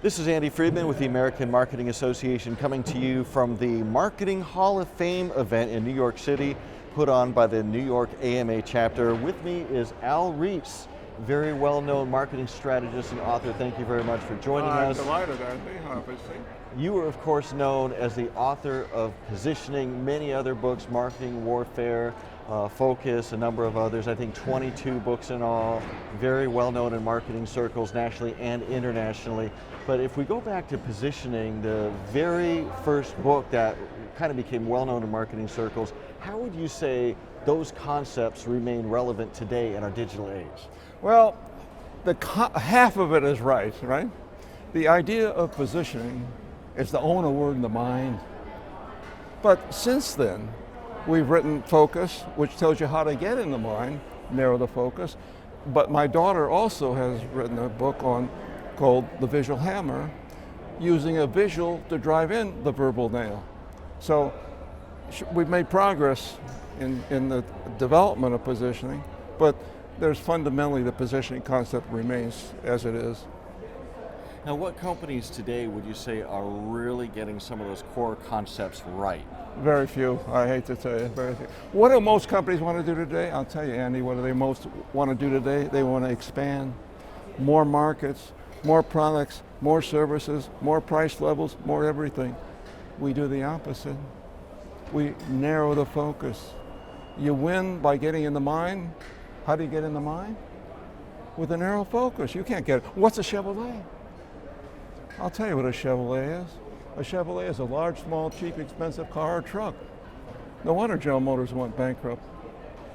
This is Andy Friedman with the American Marketing Association coming to you from the Marketing Hall of Fame event in New York City, put on by the New York AMA chapter. With me is Ries, very well-known marketing strategist and author. Thank you very much for joining us. I'm delighted, Andy, obviously. You are, of course, known as the author of Positioning, many other books, Marketing Warfare, Focus, a number of others, I think 22 books in all, very well known in marketing circles nationally and internationally. But if we go back to Positioning, the very first book that kind of became well known in marketing circles, how would you say those concepts remain relevant today in our digital age? Well, half of it is right? The idea of positioning is to own a word in the mind. But since then, we've written Focus, which tells you how to get in the mind, narrow the focus. But my daughter also has written a book called The Visual Hammer, using a visual to drive in the verbal nail. So we've made progress in the development of positioning, but there's fundamentally the positioning concept remains as it is. Now, what companies today would you say are really getting some of those core concepts right? Very few, I hate to tell you, very few. What do most companies want to do today? I'll tell you, Andy, what do they most want to do today? They want to expand, more markets, more products, more services, more price levels, more everything. We do the opposite. We narrow the focus. You win by getting in the mind. How do you get in the mind? With a narrow focus. You can't get it. What's a Chevrolet? I'll tell you what a Chevrolet is. A Chevrolet is a large, small, cheap, expensive car or truck. No wonder General Motors went bankrupt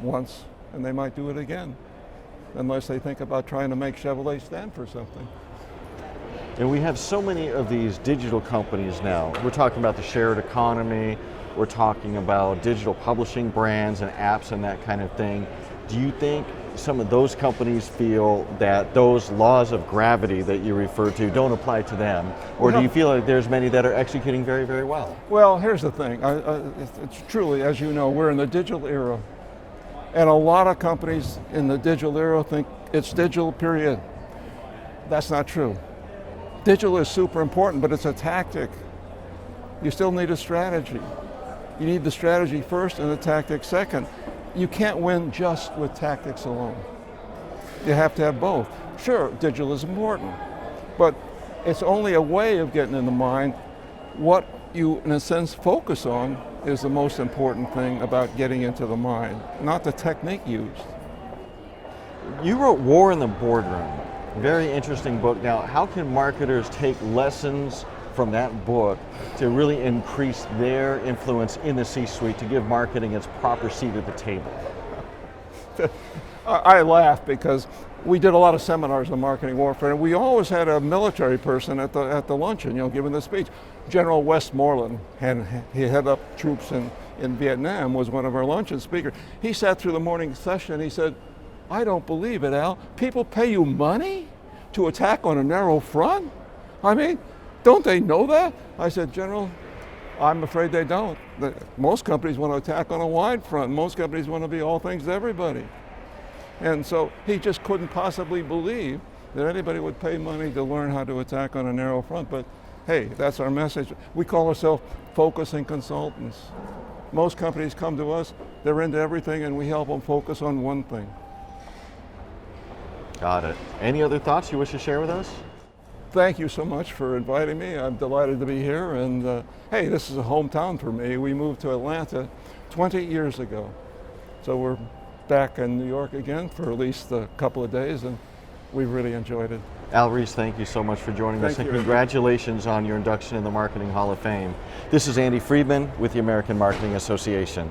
once, and they might do it again, unless they think about trying to make Chevrolet stand for something. And we have so many of these digital companies now. We're talking about the shared economy, we're talking about digital publishing brands and apps and that kind of thing. Do you think some of those companies feel that those laws of gravity that you refer to don't apply to them? Or do you feel like there's many that are executing very, very well? Well, here's the thing. It's truly, as you know, we're in the digital era. And a lot of companies in the digital era think it's digital, period. That's not true. Digital is super important, but it's a tactic. You still need a strategy. You need the strategy first and the tactic second. You can't win just with tactics alone. You have to have both. Sure, digital is important, but it's only a way of getting in the mind. What you, in a sense, focus on is the most important thing about getting into the mind, not the technique used. You wrote War in the Boardroom. Very interesting book. Now, how can marketers take lessons from that book to really increase their influence in the C-suite to give marketing its proper seat at the table? I laugh because we did a lot of seminars on marketing warfare, and we always had a military person at the luncheon, giving the speech. General Westmoreland, and he headed up troops in Vietnam, was one of our luncheon speakers. He sat through the morning session and he said, "I don't believe it, Al. People pay you money to attack on a narrow front? I mean, don't they know that?" I said, "General, I'm afraid they don't. Most companies want to attack on a wide front. Most companies want to be all things to everybody." And so he just couldn't possibly believe that anybody would pay money to learn how to attack on a narrow front. But hey, that's our message. We call ourselves focusing consultants. Most companies come to us, they're into everything, and we help them focus on one thing. Got it. Any other thoughts you wish to share with us? Thank you so much for inviting me. I'm delighted to be here, and hey, this is a hometown for me. We moved to Atlanta 20 years ago. So we're back in New York again for at least a couple of days, and we've really enjoyed it. Ries, thank you so much for joining us, and congratulations on your induction in the Marketing Hall of Fame. This is Andy Friedman with the American Marketing Association.